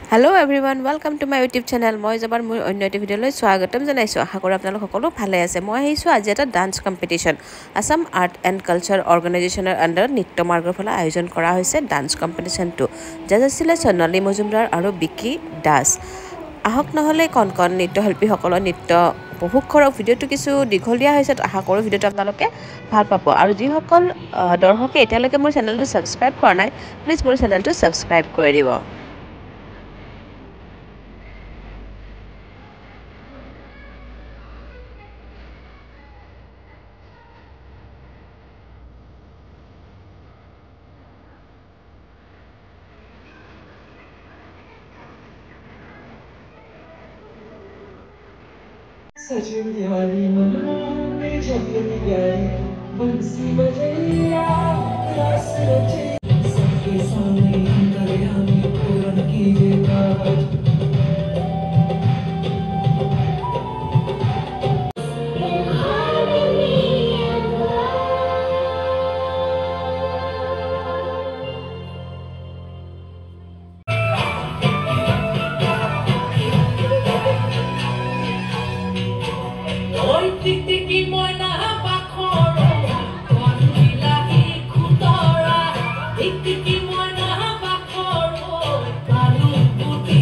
Hello everyone, welcome to my YouTube channel. মই যাবাৰ মোৰ অন্য এটা ভিডিঅ'লৈ স্বাগতম জনাইছো। আশা কৰো আপোনালোক সকলো ভালে আছে। মই আহিছো আজি এটা dance competition. Assam art and culture অৰ্গেনাইজেশ্যনৰ আণ্ডাৰত নৃত্য মাৰ্গৰ ফালে আয়োজন কৰা হৈছে ডান্স কম্পিটিশনটো। জাজ আছিলে সোণালী মজুমদাৰ আৰু বিকি দাস। আহক নহলে কণ কণ নৃত্যশিল্পীসকলৰ নৃত্য উপভোগ কৰক। ভিডিঅ'টো কিছু দীঘলীয়া হৈছে, আশা কৰো ভিডিঅ'টো আপোনালোকে ভাল পাব। আৰু যিসকল দৰ্শকে এতিয়ালৈকে মোৰ চেনেলটো ছাবস্ক্ৰাইব কৰা নাই, প্লিজ মোৰ চেনেলটো ছাবস্ক্ৰাইব কৰি দিব। सजन वाली मनों में झलक प्यारी बंसी बजैया रास रचे सबके सामने दरिया में पूरन कीजिएगा টিকটিকি ময়না পাখৰো কোন বিলাহী খুতৰা টিকটিকি ময়না পাখৰো কালু বুটি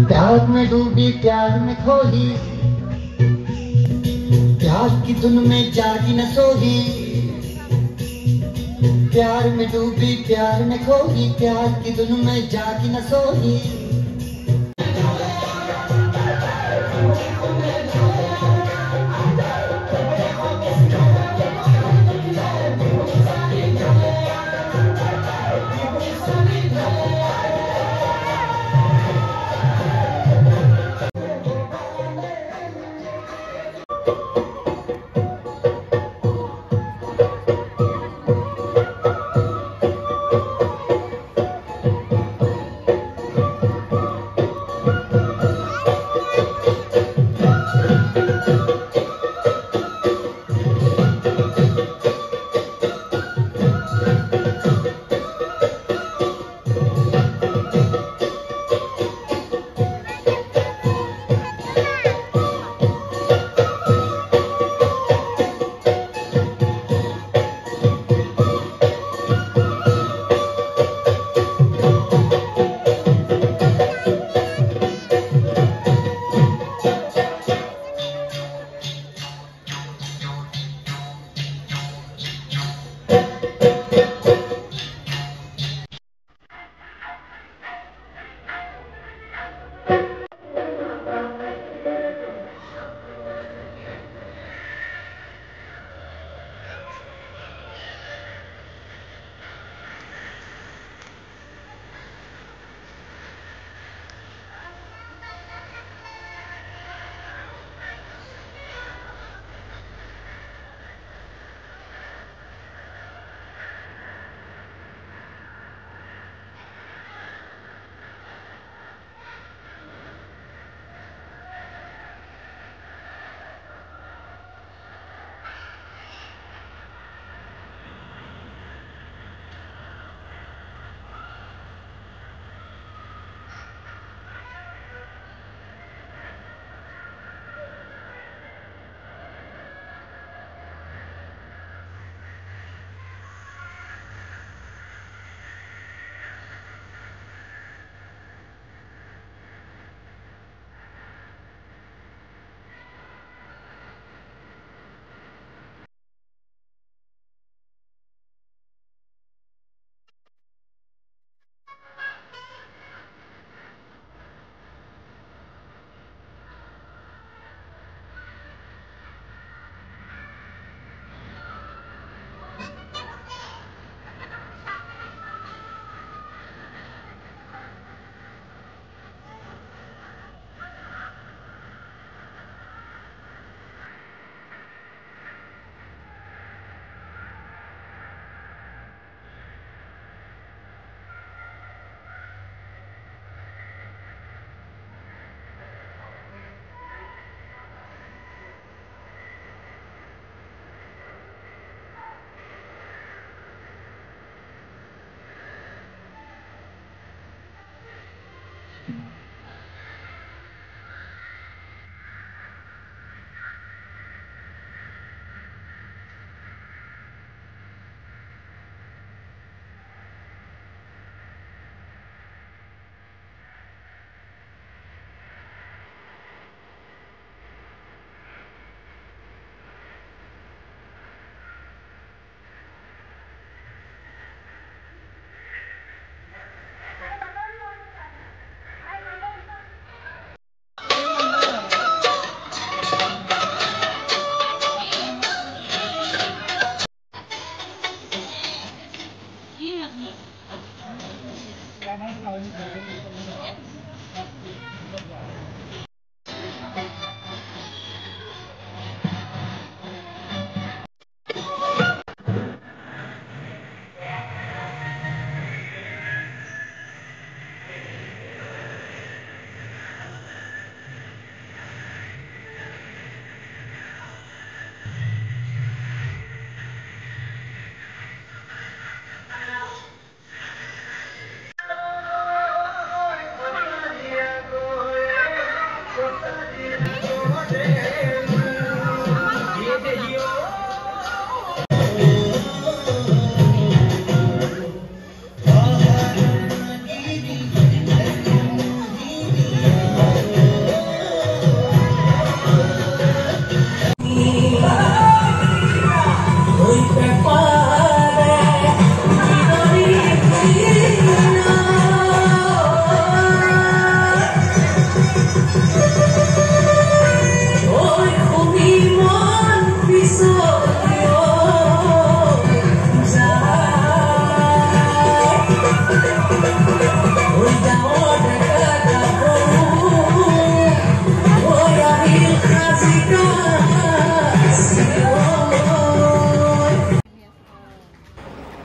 प्यार में डूबी प्यार में खोही, प्यार की धुन में जागी न सोही। प्यार में डूबी प्यार में खोही, प्यार की धुन में जागी न सोही।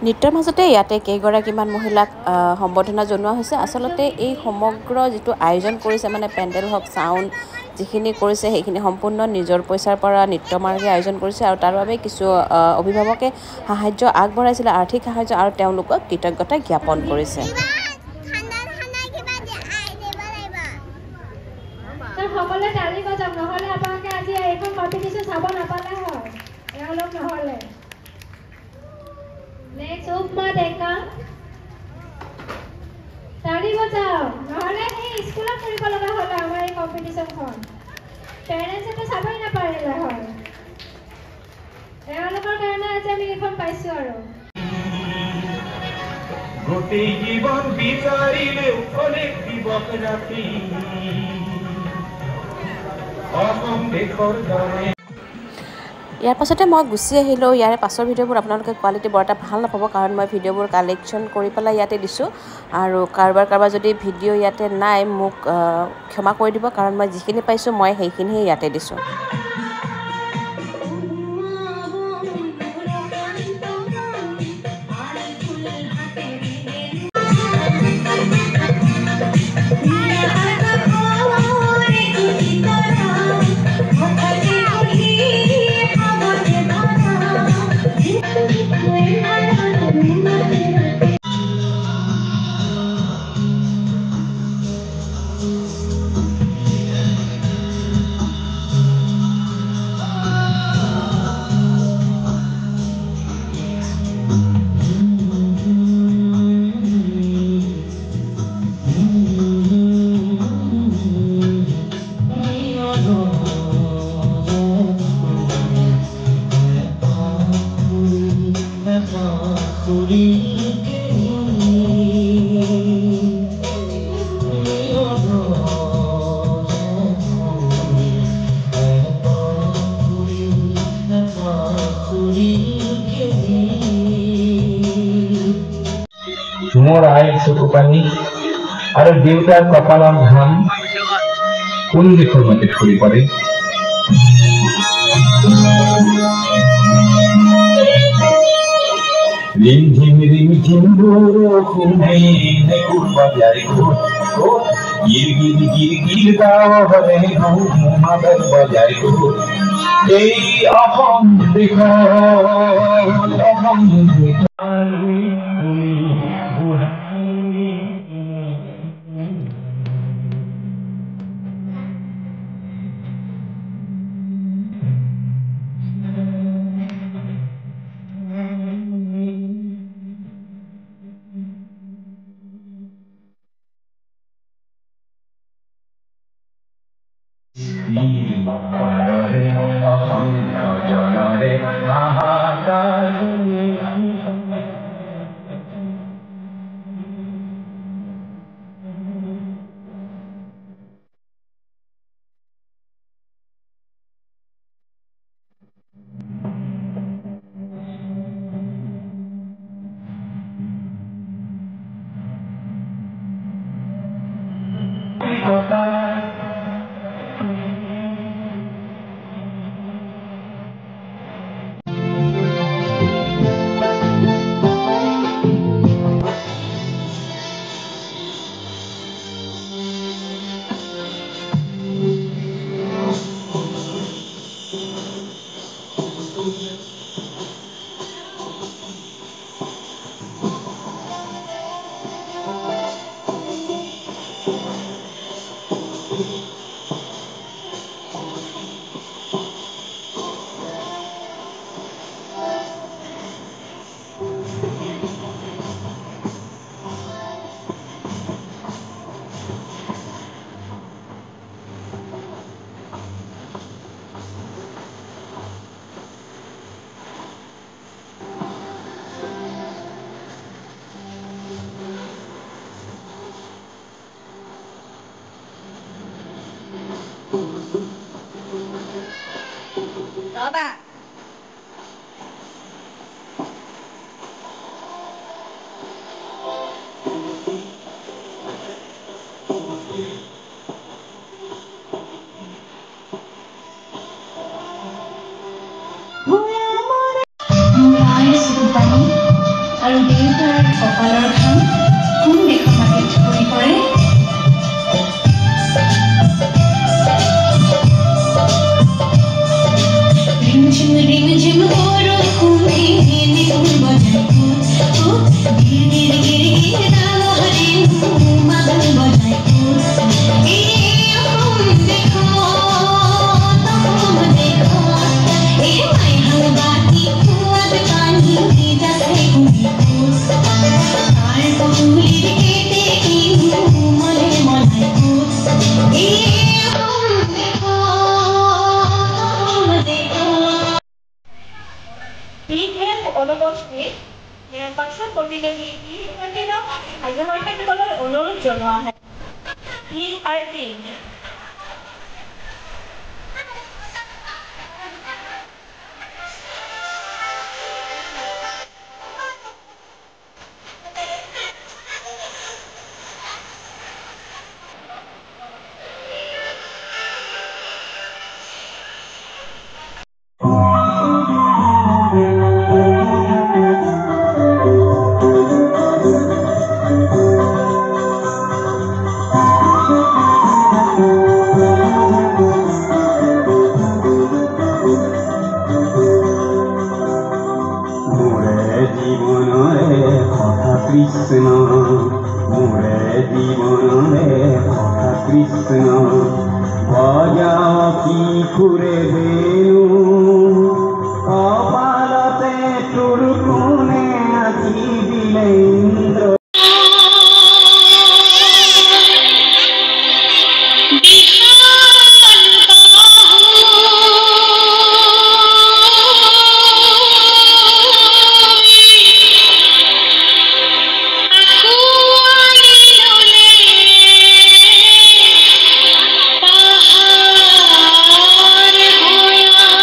নৃত্যৰ মাজতে ইয়াতে কেইগৰাকীমান মহিলাক সম্বৰ্ধনা জনোৱা হৈছে। আচলতে এই সমগ্ৰ যিটো আয়োজন কৰিছে মানে পেণ্ডেল হওক চাউণ্ড যিখিনি কৰিছে সেইখিনি সম্পূৰ্ণ নিজৰ পইচাৰ পৰা নৃত্যমাৰ্গে আয়োজন কৰিছে আৰু তাৰ বাবে কিছু অভিভাৱকে সাহায্য আগবঢ়াইছিলে, আৰ্থিক সাহায্য, আৰু তেওঁলোকক কৃতজ্ঞতা জ্ঞাপন কৰিছে। সকলোৱে তালি বজাওক, নহ'লে আপোনালোকে আজি এইখন কম্পিটিশ্যন চাব নাপালে হয়। এওঁলোক নহ'লে নেক্সট উপমা ডেকা তালি বজাওক, নহ'লে সেই স্কুলত কৰিব লগা হ'লে আমাৰ এই কম্পিটিশ্যনখন পেৰেণ্টছেতো চাবই নাপাৰিলে হয়। এওঁলোকৰ কাৰণে আজি আমি এইখন পাইছোঁ। আৰু গোটেই জীৱন বিচাৰিলেও অনেক দিবস ৰাতি অসম দেশৰ দৰে। ইয়াৰ পাছতে মই গুচি আহিলোঁ। ইয়াৰে পাছৰ ভিডিঅ'বোৰ আপোনালোকে কোৱালিটি বৰ এটা ভাল নাপাব, কাৰণ মই ভিডিঅ'বোৰ কালেকশ্যন কৰি পেলাই ইয়াতে দিছোঁ। আৰু কাৰোবাৰ যদি ভিডিঅ' ইয়াতে নাই মোক ক্ষমা কৰি দিব, কাৰণ মই যিখিনি পাইছোঁ মই সেইখিনিহে ইয়াতে দিছোঁ। মোৰ আইৰ চকু পানী আৰু দেউতাৰ কপালৰ ঘাম কোন দিশৰ মতে সৰি পৰে। ৰিমঝিম ৰিমঝিম বৰষুণে বজাই গিৰ গিৰ গিৰ গিৰ গাঁৱৰে মাদল বজাই এই অসম দেশৰ অসম কপালৰ ঘাম কোন দেশৰ মাটিত পৰি পৰে ৰিমঝিম বৰষুণে নিগুণ বজাই গিৰ গিৰ গিৰ গিৰ ডাঙৰে মাদল বজাই এই অসম দেশত এই মাইহাল বাটি সোৱাদ পানী যাতে কুঁহি তাৰ পদূলিৰ কেতে কিনো মনে মনাই এই অসম দেশত বিশেষ অনুপস্থিত নিৰ্বাচন প্ৰতিনিধি আগ্ৰহীসকলৰ অনুৰোধ জনোৱা হয় PRT কৃষ্ণ মোৰে জীৱনৰে কথা কৃষ্ণ বজাও কিশোৰে বেণু কপালতে তোৰ কোনে আঁকি দিলে ইন্দ্ৰ পাহাৰ ভৈয়াম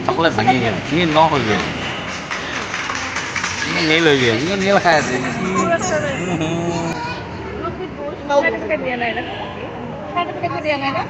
चॉकलेट भांगी गया ये नौ हो गया ये नील हो गया ये नील खाया थे सर्टिफिकेट दिया नहीं ना सर्टिफिकेट दिया नहीं ना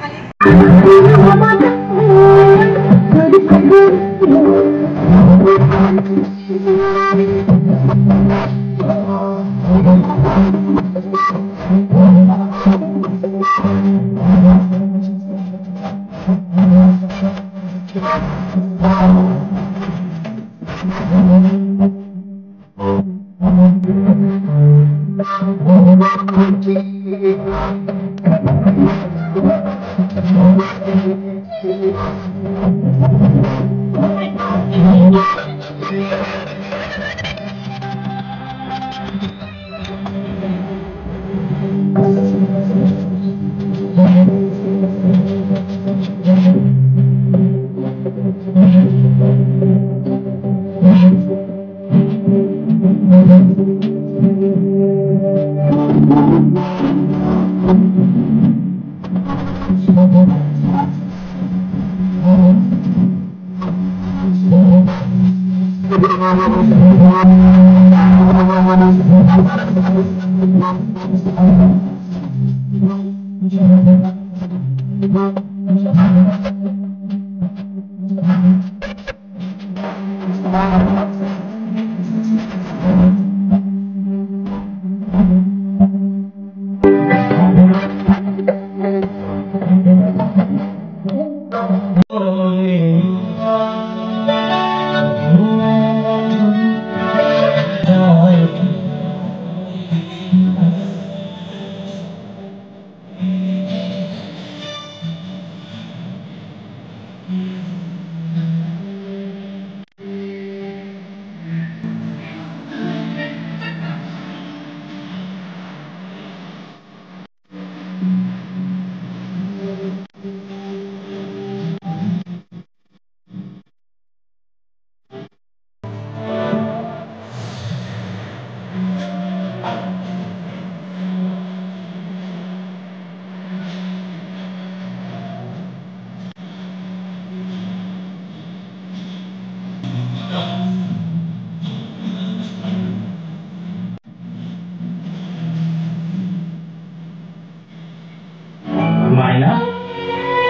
মাইনা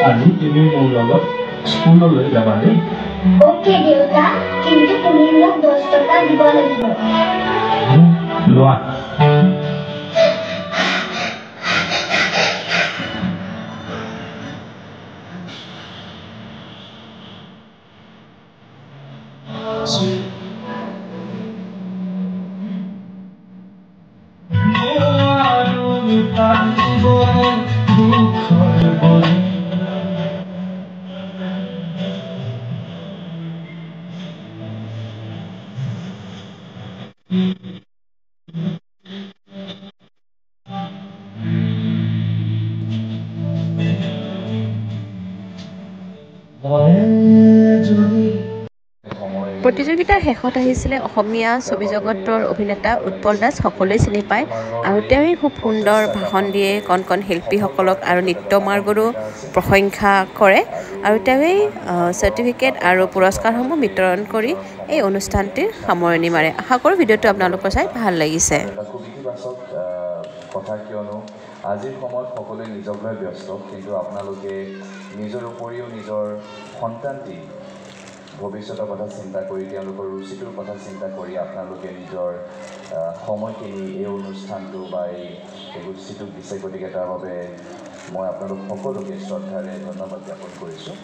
আজি তুমি মোৰ লগত স্কুললৈ যাবা দেই ওকে দেউতা কিন্তু তুমি মোক 10 টকা দিব লাগিব লোৱা প্ৰতিযোগিতাৰ শেষত আহিছিলে অসমীয়া ছবি জগতৰ অভিনেতা উৎপল দাস সকলোৱে চিনি পায় আৰু তেওঁই খুব সুন্দৰ ভাষণ দিয়ে কণ কণ শিল্পীসকলক আৰু নৃত্য মাৰ্গৰো প্ৰশংসা কৰে আৰু তেওঁই চাৰ্টিফিকেট আৰু পুৰস্কাৰসমূহ বিতৰণ কৰি এই অনুষ্ঠানটিৰ সামৰণি মাৰে আশা কৰোঁ ভিডিঅ'টো আপোনালোকৰ চাই ভাল লাগিছে কথা কিয়নো আজিৰ সময়ত সকলোৱে নিজক লৈ ব্যস্ত কিন্তু আপোনালোকে নিজৰ উপৰিও নিজৰ সন্তানটি ভৱিষ্যতৰ কথা চিন্তা কৰি তেওঁলোকৰ ৰুচিটোৰ কথা চিন্তা কৰি আপোনালোকে নিজৰ সময়খিনি এই অনুষ্ঠানটো বা এই গোষ্ঠীটোক দিছে গতিকে তাৰ বাবে মই আপোনালোক সকলোকে শ্ৰদ্ধাৰে ধন্যবাদ জ্ঞাপন কৰিছোঁ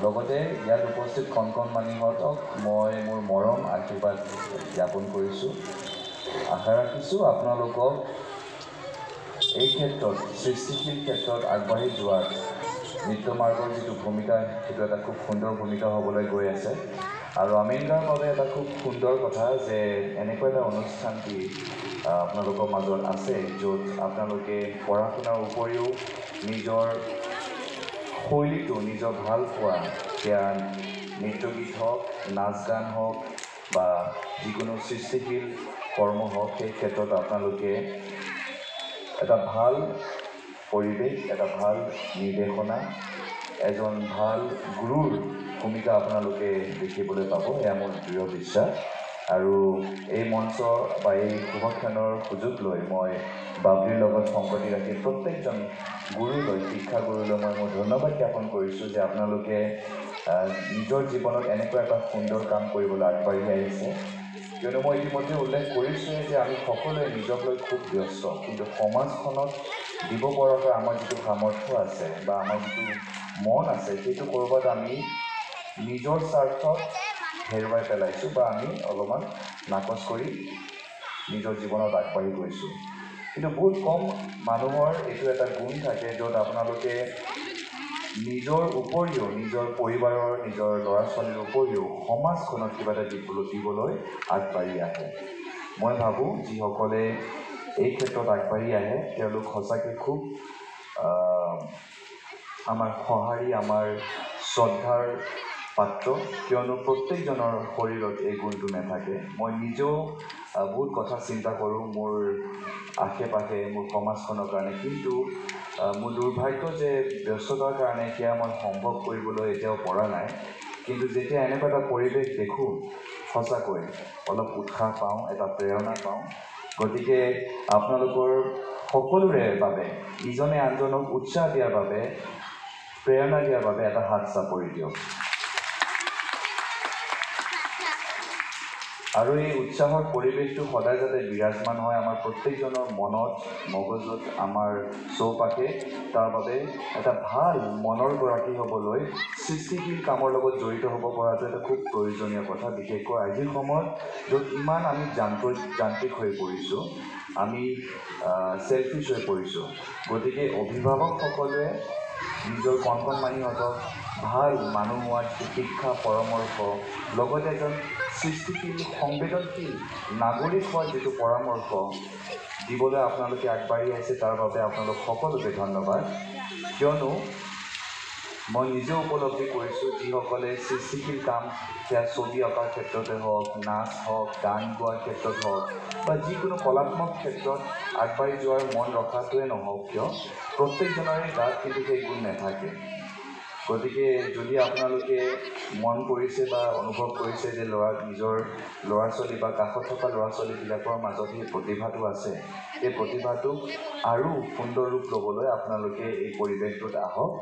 লগতে ইয়াত উপস্থিত কণ কণ মানুহহঁতক মই মোৰ মৰম আশীৰ্বাদ জ্ঞাপন কৰিছোঁ আশা ৰাখিছোঁ আপোনালোকক এই ক্ষেত্ৰত সৃষ্টিশীল ক্ষেত্ৰত আগবাঢ়ি যোৱাত নৃত্য মাৰ্গৰ যিটো ভূমিকা সেইটো এটা খুব সুন্দৰ ভূমিকা হ'বলৈ গৈ আছে আৰু আমিনগাঁৱৰ বাবে এটা খুব সুন্দৰ কথা যে এনেকুৱা এটা অনুষ্ঠানটি আপোনালোকৰ মাজত আছে য'ত আপোনালোকে পঢ়া শুনাৰ উপৰিও নিজৰ শৈলীটো নিজৰ ভাল পোৱা সেয়া নৃত্য গীত হওক নাচ গান হওক বা যিকোনো সৃষ্টিশীল কৰ্ম হওক সেই ক্ষেত্ৰত আপোনালোকে এটা ভাল পৰিৱেশ এটা ভাল নিৰ্দেশনা এজন ভাল গুৰুৰ ভূমিকা আপোনালোকে দেখিবলৈ পাব, এয়া মোৰ দৃঢ় বিশ্বাস। আৰু এই মঞ্চ বা এই শুভক্ষণৰ সুযোগ লৈ মই বাবলিৰ লগত সংগতি ৰাখি প্ৰত্যেকজন গুৰুলৈ, শিক্ষাগুৰুলৈ মই মোৰ ধন্যবাদ জ্ঞাপন কৰিছোঁ যে আপোনালোকে নিজৰ জীৱনত এনেকুৱা এটা সুন্দৰ কাম কৰিবলৈ আগবাঢ়ি আহিছে। কিয়নো মই ইতিমধ্যে উল্লেখ কৰিছোঁৱে যে আমি সকলোৱে নিজক লৈ খুব ব্যস্ত, কিন্তু সমাজখনত দিব পৰাকৈ আমাৰ যিটো সামৰ্থ্য আছে বা আমাৰ যিটো মন আছে, সেইটো ক'ৰবাত আমি নিজৰ স্বাৰ্থত হেৰুৱাই পেলাইছোঁ বা আমি অলপমান নাকচ কৰি নিজৰ জীৱনত আগবাঢ়ি গৈছোঁ। কিন্তু বহুত কম মানুহৰ এইটো এটা গুণ থাকে য'ত আপোনালোকে নিজৰ উপৰিও, নিজৰ পৰিবাৰৰ, নিজৰ ল'ৰা ছোৱালীৰ উপৰিও সমাজখনত কিবা এটা দিবলৈ আগবাঢ়ি আহে। মই ভাবোঁ যিসকলে এই ক্ষেত্ৰত আগবাঢ়ি আহে তেওঁলোক সঁচাকৈ খুব আমাৰ সঁহাৰি, আমাৰ শ্ৰদ্ধাৰ পাত্ৰ, কিয়নো প্ৰত্যেকজনৰ শৰীৰত এই গুণটো নাথাকে। মই নিজেও বহুত কথা চিন্তা কৰোঁ মোৰ আশে পাশে, মোৰ সমাজখনৰ কাৰণে, কিন্তু মোৰ দুৰ্ভাগ্য যে ব্যস্ততাৰ কাৰণে সেয়া মই সম্ভৱ কৰিবলৈ এতিয়াও পৰা নাই। কিন্তু যেতিয়া এনেকুৱা এটা পৰিৱেশ দেখোঁ, সঁচাকৈ অলপ উৎসাহ পাওঁ, এটা প্ৰেৰণা পাওঁ। গতিকে আপোনালোকৰ সকলোৰে বাবে, ইজনে আনজনক উৎসাহ দিয়াৰ বাবে, প্ৰেৰণা দিয়াৰ বাবে এটা হাত চাপৰি দিয়ক। আৰু এই উৎসাহৰ পৰিৱেশটো সদায় যাতে বিৰাজমান হয় আমাৰ প্ৰত্যেকজনৰ মনত, মগজুত, আমাৰ চৌপাশে, তাৰ বাবে এটা ভাল মনৰ গৰাকী হ'বলৈ সৃষ্টিশীল কামৰ লগত জড়িত হ'ব পৰাটো এটা খুব প্ৰয়োজনীয় কথা। বিশেষকৈ আজিৰ সময়ত য'ত ইমান আমি যান্ত্ৰিক হৈ পৰিছোঁ, আমি চেলফিছ হৈ পৰিছোঁ। গতিকে অভিভাৱকসকলে নিজৰ কণ মানিহঁতক ভাল মানুহ হোৱাৰ শিক্ষা, পৰামৰ্শ, লগতে এজন সৃষ্টিশীল, সংবেদনশীল নাগৰিক হোৱাৰ যিটো পৰামৰ্শ দিবলৈ আপোনালোকে আগবাঢ়ি আহিছে, তাৰ বাবে আপোনালোক সকলোকে ধন্যবাদ। কিয়নো মই নিজেও উপলব্ধি কৰিছোঁ যিসকলে সৃষ্টিশীল কাম, সেয়া ছবি অঁকাৰ ক্ষেত্ৰতে হওক, নাচ হওক, গান গোৱাৰ ক্ষেত্ৰত হওক বা যিকোনো কলাত্মক ক্ষেত্ৰত আগবাঢ়ি যোৱাৰ মন ৰখাটোৱে নহওক কিয়, প্ৰত্যেকজনৰে গাত কিন্তু সেই গুণ নাথাকে। গতিকে যদি আপোনালোকে মন কৰিছে বা অনুভৱ কৰিছে যে নিজৰ ল'ৰা ছোৱালী বা কাষত থকা ল'ৰা ছোৱালীবিলাকৰ মাজত সেই প্ৰতিভাটো আছে, সেই প্ৰতিভাটোক আৰু সুন্দৰ ৰূপ ল'বলৈ আপোনালোকে এই পৰিৱেশটোত আহক,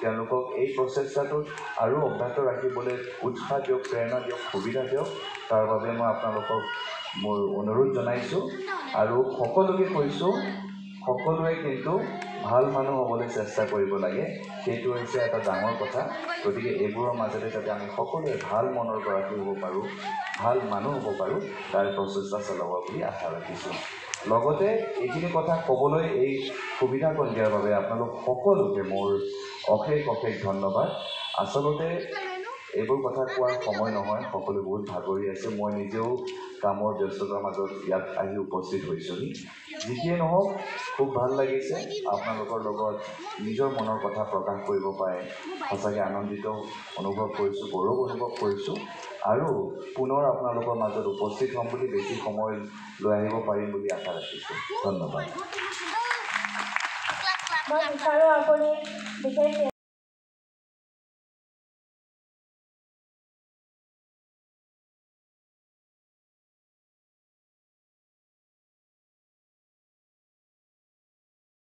তেওঁলোকক এই প্ৰচেষ্টাটোত আৰু অব্যাহত ৰাখিবলৈ উৎসাহ দিয়ক, প্ৰেৰণা দিয়ক, সুবিধা দিয়ক। তাৰ বাবে মই আপোনালোকক মোৰ অনুৰোধ জনাইছোঁ আৰু সকলোকে কৈছোঁ, সকলোৱে কিন্তু ভাল মানুহ হ'বলৈ চেষ্টা কৰিব লাগে। সেইটো হৈছে এটা ডাঙৰ কথা। গতিকে এইবোৰৰ মাজতে যাতে আমি সকলোৱে ভাল মনৰ গৰাকী হ'ব পাৰোঁ, ভাল মানুহ হ'ব পাৰোঁ, তাৰ প্ৰচেষ্টা চলাব বুলি আশা ৰাখিছোঁ। লগতে এইখিনি কথা ক'বলৈ এই সুবিধাকণ দিয়াৰ বাবে আপোনালোক সকলোকে মোৰ অশেষ অশেষ ধন্যবাদ। আচলতে এইবোৰ কথা কোৱাৰ সময় নহয়, সকলো বহুত ভাগৰি আছে। মই নিজেও কামৰ ব্যস্ততাৰ মাজত ইয়াত আহি উপস্থিত হৈছোঁহি। যিকিয়ে নহওক, খুব ভাল লাগিছে আপোনালোকৰ লগত নিজৰ মনৰ কথা প্ৰকাশ কৰিব পাৰে। সঁচাকৈ আনন্দিত অনুভৱ কৰিছোঁ, গৌৰৱ অনুভৱ কৰিছোঁ আৰু পুনৰ আপোনালোকৰ মাজত উপস্থিত হ'ম বুলি, বেছি সময় লৈ আহিব পাৰিম বুলি আশা ৰাখিছোঁ। ধন্যবাদ। মই বিচাৰোঁ আপুনি বিশেষ